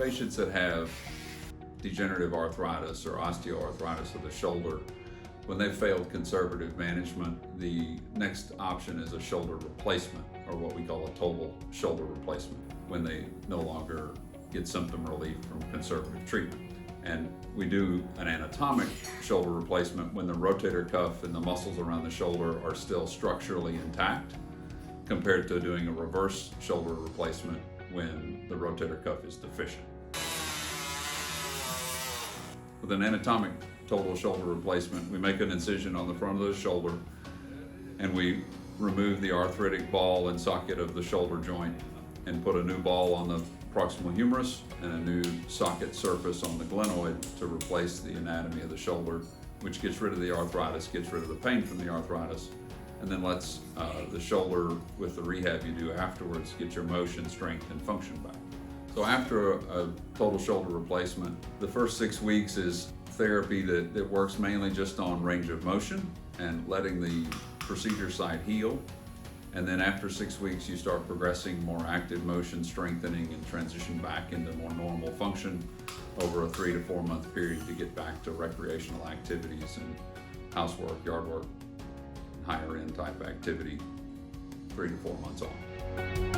patients that have degenerative arthritis or osteoarthritis of the shoulder, when they've failed conservative management, the next option is a shoulder replacement, or what we call a total shoulder replacement, when they no longer get symptom relief from conservative treatment. And we do an anatomic shoulder replacement when the rotator cuff and the muscles around the shoulder are still structurally intact, compared to doing a reverse shoulder replacement when the rotator cuff is deficient. With an anatomic total shoulder replacement, we make an incision on the front of the shoulder and we remove the arthritic ball and socket of the shoulder joint and put a new ball on the proximal humerus and a new socket surface on the glenoid to replace the anatomy of the shoulder, which gets rid of the arthritis, gets rid of the pain from the arthritis, and then lets the shoulder, with the rehab you do afterwards, get your motion, strength, and function back. So after a total shoulder replacement, the first 6 weeks is therapy that works mainly just on range of motion and letting the procedure site heal. And then after 6 weeks, you start progressing more active motion, strengthening, and transition back into more normal function over a 3 to 4 month period to get back to recreational activities and housework, yard work, higher end type activity 3 to 4 months on.